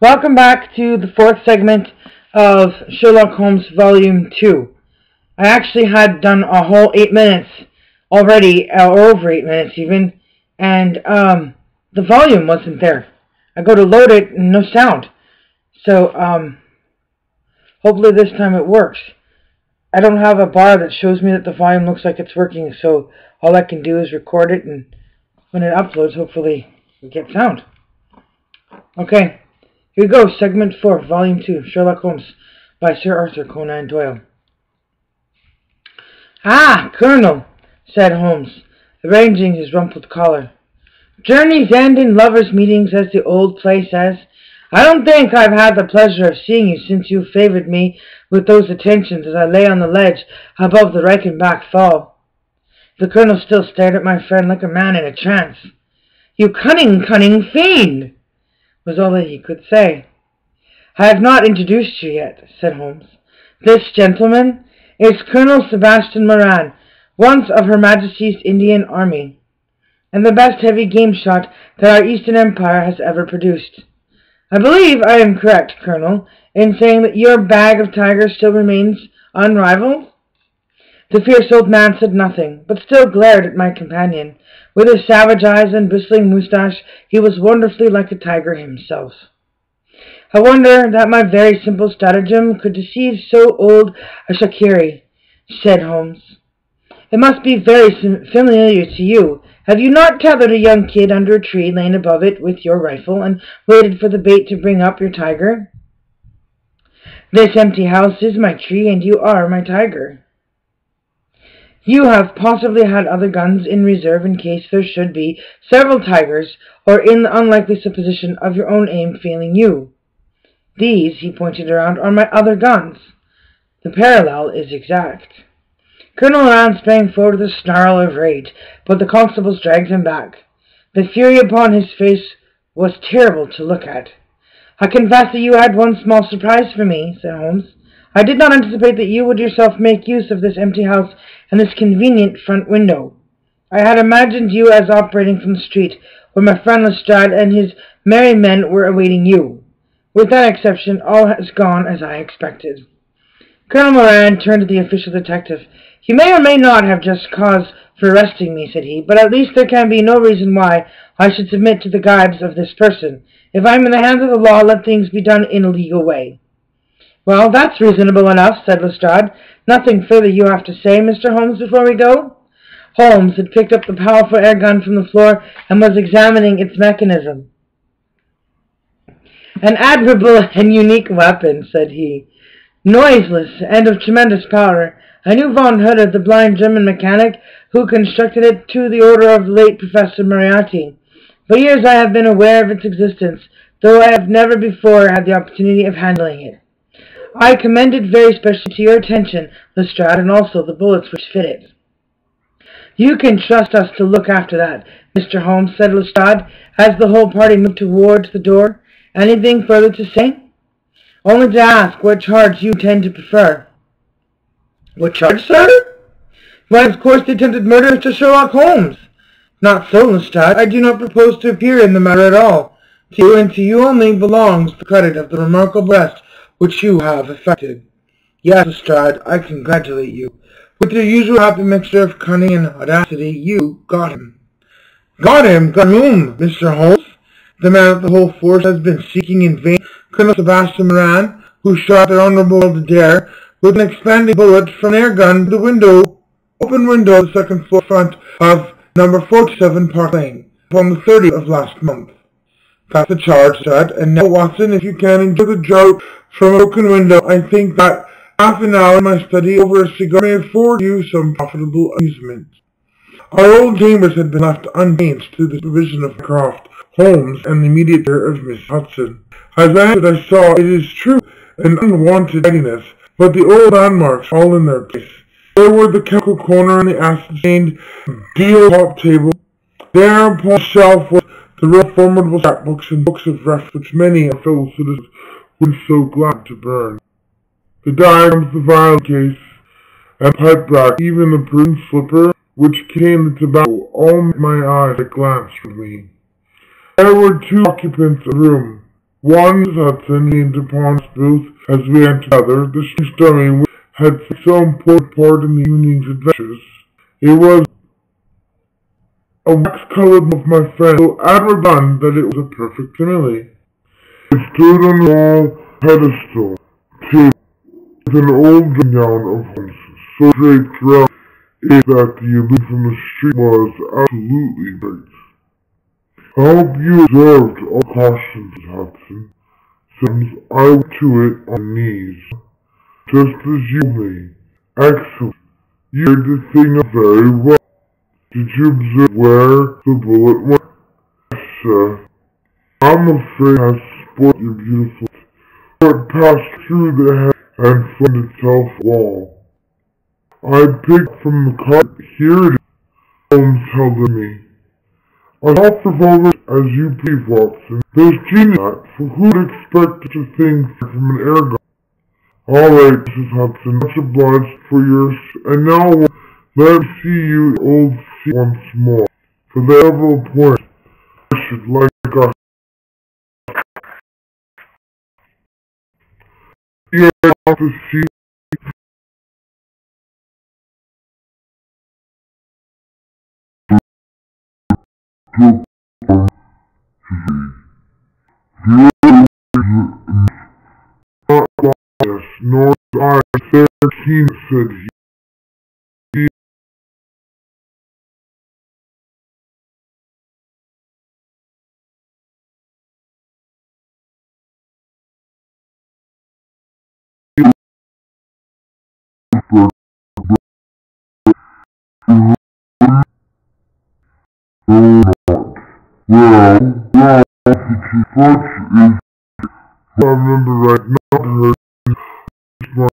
Welcome back to the fourth segment of Sherlock Holmes Volume 2. I actually had done a whole 8 minutes already, or over 8 minutes even, and the volume wasn't there. I go to load it and no sound. So, hopefully this time it works. I don't have a bar that shows me that the volume looks like it's working, so all I can do is record it, and when it uploads, hopefully we get sound. Okay. Here we go, Segment 4, Volume 2, Sherlock Holmes, by Sir Aurther Conan Doyle. "Ah, Colonel," said Holmes, arranging his rumpled collar. "Journeys end in lovers' meetings, as the old play says. I don't think I've had the pleasure of seeing you since you favoured me with those attentions as I lay on the ledge above the Reichenbach fall." The Colonel still stared at my friend like a man in a trance. "You cunning, cunning fiend!" was all that he could say. "I have not introduced you yet," said Holmes. "This gentleman is Colonel Sebastian Moran, once of Her Majesty's Indian Army, and the best heavy game shot that our Eastern Empire has ever produced. I believe I am correct, Colonel, in saying that your bag of tigers still remains unrivaled?" The fierce old man said nothing, but still glared at my companion. With his savage eyes and bristling moustache, he was wonderfully like a tiger himself. "I wonder that my very simple stratagem could deceive so old a Shakiri," said Holmes. "It must be very familiar to you. Have you not tethered a young kid under a tree, lain above it with your rifle, and waited for the bait to bring up your tiger? This empty house is my tree, and you are my tiger. You have possibly had other guns in reserve in case there should be several tigers, or in the unlikely supposition of your own aim failing you. These," he pointed around, "are my other guns." The parallel is exact. Colonel Moran sprang forward with a snarl of rage, but the constables dragged him back. The fury upon his face was terrible to look at. "I confess that you had one small surprise for me," said Holmes. "I did not anticipate that you would yourself make use of this empty house and this convenient front window. I had imagined you as operating from the street, where my friend Lestrade and his merry men were awaiting you. With that exception, all has gone as I expected." Colonel Moran turned to the official detective. "You may or may not have just cause for arresting me," said he, "but at least there can be no reason why I should submit to the gibes of this person. If I am in the hands of the law, let things be done in a legal way." "Well, that's reasonable enough," said Lestrade. "Nothing further you have to say, Mr. Holmes, before we go?" Holmes had picked up the powerful air gun from the floor and was examining its mechanism. "An admirable and unique weapon," said he. "Noiseless and of tremendous power. I knew von Hutter, the blind German mechanic, who constructed it to the order of the late Professor Moriarty. For years I have been aware of its existence, though I have never before had the opportunity of handling it. I commend it very specially to your attention, Lestrade, and also the bullets which fit it." "You can trust us to look after that, Mr. Holmes," said Lestrade, as the whole party moved towards the door. "Anything further to say?" "Only to ask what charge you intend to prefer." "What charge, sir?" "Why, of course, the attempted murder of Sir Sherlock Holmes." "Not so, Lestrade. I do not propose to appear in the matter at all. To you, and to you only, belongs the credit of the remarkable arrest which you have effected. Yes, Lestrade, I congratulate you. With your usual happy mixture of cunning and audacity, you got him." "Got him? Got whom, Mr. Holmes?" "The man that the whole force has been seeking in vain, Colonel Sebastian Moran, who shot their honourable Adair with an expanding bullet from an air gun to the open window of the second floor front of number 47 Park Lane, upon the 30th of last month. That's the charge, Lestrade. And now, Watson, if you can enjoy the draught from a broken window, I think that half an hour in my study over a cigar may afford you some profitable amusement." Our old chambers had been left unchanged through the supervision of Mycroft, Holmes, and the immediate care of Miss Hudson. As I entered, I saw, it is true, an unwonted tidiness, but the old landmarks all in their place. There were the chemical corner and the acid-stained deal top table. There upon the shelf was the real formidable scrapbooks and books of reference which many of fellow citizens would be so glad to burn. The diagrams, the vial case, and pipe rack, even the prudent slipper which contained the tobacco, all met my eyes at a glance from me. There were two occupants of the room, One Hudson leaned upon his booth as we entered together. The strange dummy which had played so important part in the evening's adventures. It was a wax-colored of my friend, so admirably done that it was a perfect simile. It stood on the wall pedestal, too, with an old dressing gown of Holmes, so draped round it that the illusion from the street was absolutely great. I hope you observed all cautions, Hudson. Since I went to it on knees, just as you may. Excellent. You did the thing up very well. Did you observe where the bullet went? Yes, sir. I'm afraid I have spoiled your beautiful, for it passed through the head and found itself a wall. I picked from the carpet. Here it is, Holmes held it to me. I thought revolver as you please, Watson. There's genius in that, for who would expect such a thing from an air gun? All right, Mrs. Hudson, much obliged for yours, and now let me see you old seat once more. For there are several points I should like us. You have to see. Not biased, nor I, Sir Keen, said he. Well, such is, if I remember right, not her, my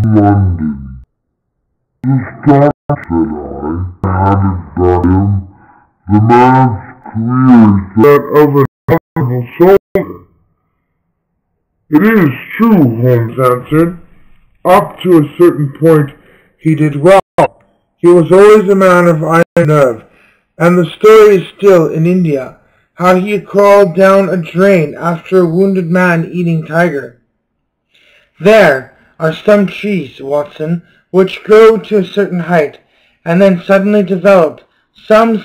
London. The stop, said I hadn't got him. The man's career is that of an honorable soldier. It is true, Holmes answered. Up to a certain point he did well. He was always a man of iron nerve, and the story is still in India, how he crawled down a drain after a wounded man-eating tiger. There are some trees, Watson, which grow to a certain height, and then suddenly develop some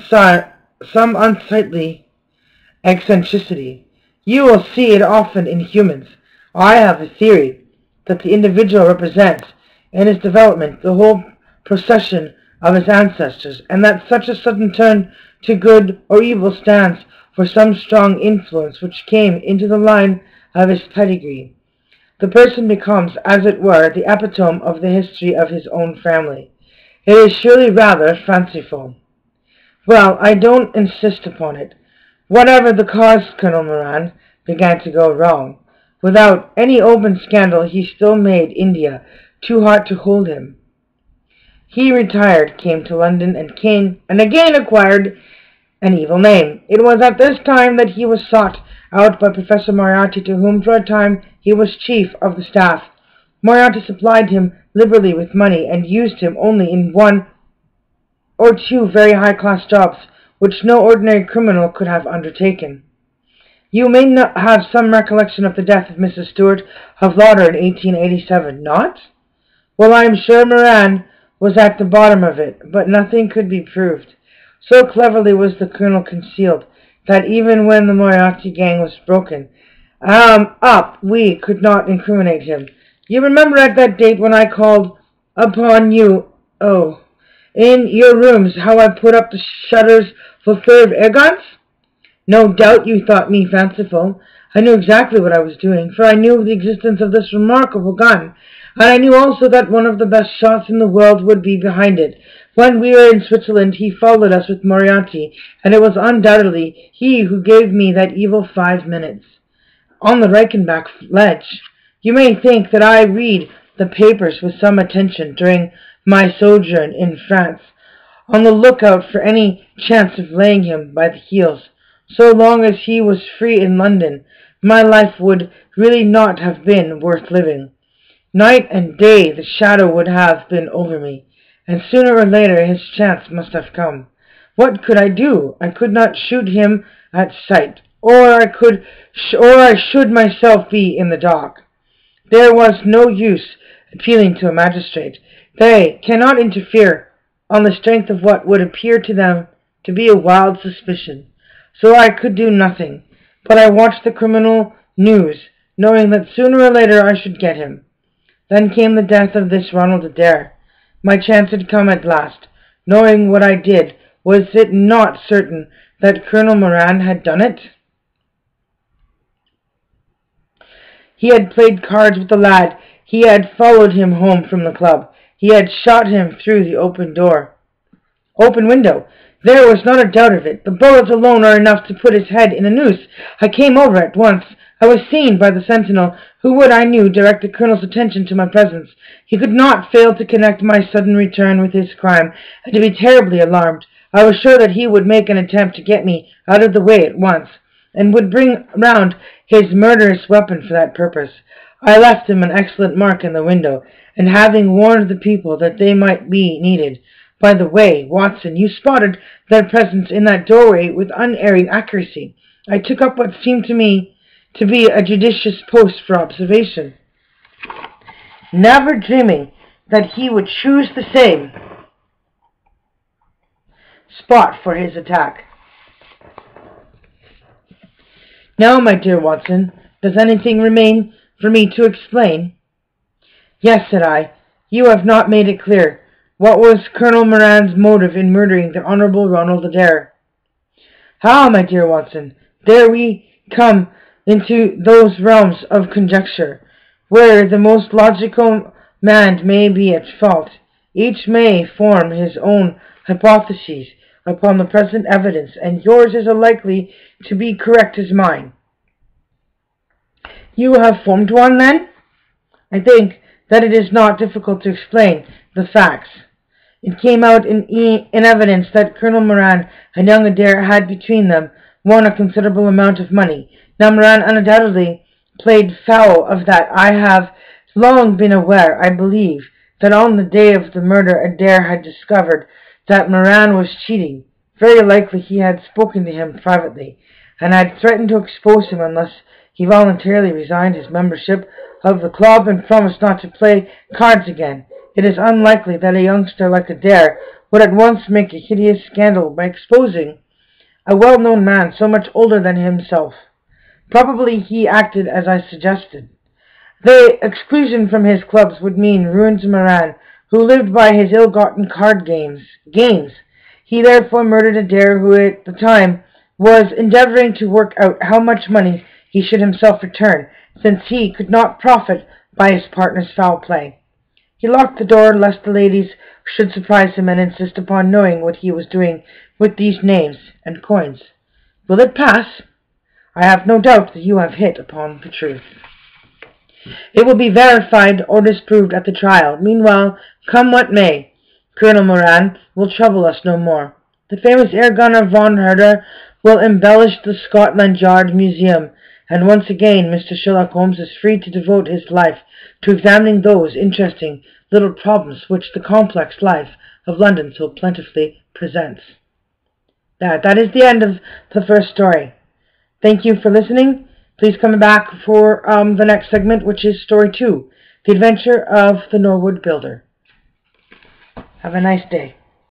unsightly eccentricity. You will see it often in humans. I have a theory that the individual represents, in his development, the whole procession of his ancestors, and that such a sudden turn to good or evil stands for some strong influence which came into the line of his pedigree. The person becomes, as it were, the epitome of the history of his own family. It is surely rather fanciful. Well, I don't insist upon it. Whatever the cause, Colonel Moran began to go wrong. Without any open scandal, he still made India too hot to hold him. He retired, came to London, and again acquired an evil name. It was at this time that he was sought out by Professor Moriarty, to whom for a time he was chief of the staff. Moriarty supplied him liberally with money, and used him only in one or two very high-class jobs, which no ordinary criminal could have undertaken. You may not have some recollection of the death of Mrs. Stewart of Lauder in 1887, not? Well, I am sure Moran was at the bottom of it, but nothing could be proved. So cleverly was the colonel concealed that even when the Moriarty gang was broken up, we could not incriminate him. You remember at that date when I called upon you, in your rooms, how I put up the shutters for fear of air guns? No doubt you thought me fanciful. I knew exactly what I was doing, for I knew of the existence of this remarkable gun, and I knew also that one of the best shots in the world would be behind it. When we were in Switzerland, he followed us with Moriarty, and it was undoubtedly he who gave me that evil 5 minutes. On the Reichenbach ledge. You may think that I read the papers with some attention during my sojourn in France, on the lookout for any chance of laying him by the heels. So long as he was free in London, my life would really not have been worth living. Night and day the shadow would have been over me, and sooner or later his chance must have come. What could I do? I could not shoot him at sight, or I should myself be in the dock. There was no use appealing to a magistrate. They cannot interfere on the strength of what would appear to them to be a wild suspicion. So I could do nothing, but I watched the criminal news, knowing that sooner or later I should get him. Then came the death of this Ronald Adair. My chance had come at last. Knowing what I did, was it not certain that Colonel Moran had done it? He had played cards with the lad. He had followed him home from the club. He had shot him through the open window. There was not a doubt of it. The bullets alone are enough to put his head in a noose. I came over at once. I was seen by the sentinel, who would, I knew, direct the colonel's attention to my presence. He could not fail to connect my sudden return with his crime, and to be terribly alarmed. I was sure that he would make an attempt to get me out of the way at once, and would bring round his murderous weapon for that purpose. I left him an excellent mark in the window, and having warned the people that they might be needed. By the way, Watson, you spotted their presence in that doorway with unerring accuracy. I took up what seemed to me to be a judicious post for observation, never dreaming that he would choose the same spot for his attack. Now, my dear Watson, does anything remain for me to explain? Yes, said I. You have not made it clear. What was Colonel Moran's motive in murdering the Honourable Ronald Adair? My dear Watson, there we come into those realms of conjecture, where the most logical man may be at fault. Each may form his own hypotheses upon the present evidence, and yours is as likely to be correct as mine. You have formed one, then? I think that it is not difficult to explain the facts. It came out in evidence that Colonel Moran and young Adair had between them won a considerable amount of money. Now Moran undoubtedly played foul of that. I have long been aware, I believe, that on the day of the murder Adair had discovered that Moran was cheating. Very likely he had spoken to him privately, and had threatened to expose him unless he voluntarily resigned his membership of the club and promised not to play cards again. It is unlikely that a youngster like Adair would at once make a hideous scandal by exposing a well-known man so much older than himself. Probably he acted as I suggested. The exclusion from his clubs would mean ruin to Moran, who lived by his ill-gotten card games. He therefore murdered Adair, who at the time was endeavouring to work out how much money he should himself return, since he could not profit by his partner's foul play. He locked the door lest the ladies should surprise him and insist upon knowing what he was doing with these names and coins. Will it pass? I have no doubt that you have hit upon the truth. It will be verified or disproved at the trial. Meanwhile, come what may, Colonel Moran will trouble us no more. The famous air gunner von Herder will embellish the Scotland Yard Museum, and once again Mr. Sherlock Holmes is free to devote his life to examining those interesting little problems which the complex life of London so plentifully presents. That is the end of the first story. Thank you for listening. Please come back for the next segment, which is Story 2, The Adventure of the Norwood Builder. Have a nice day.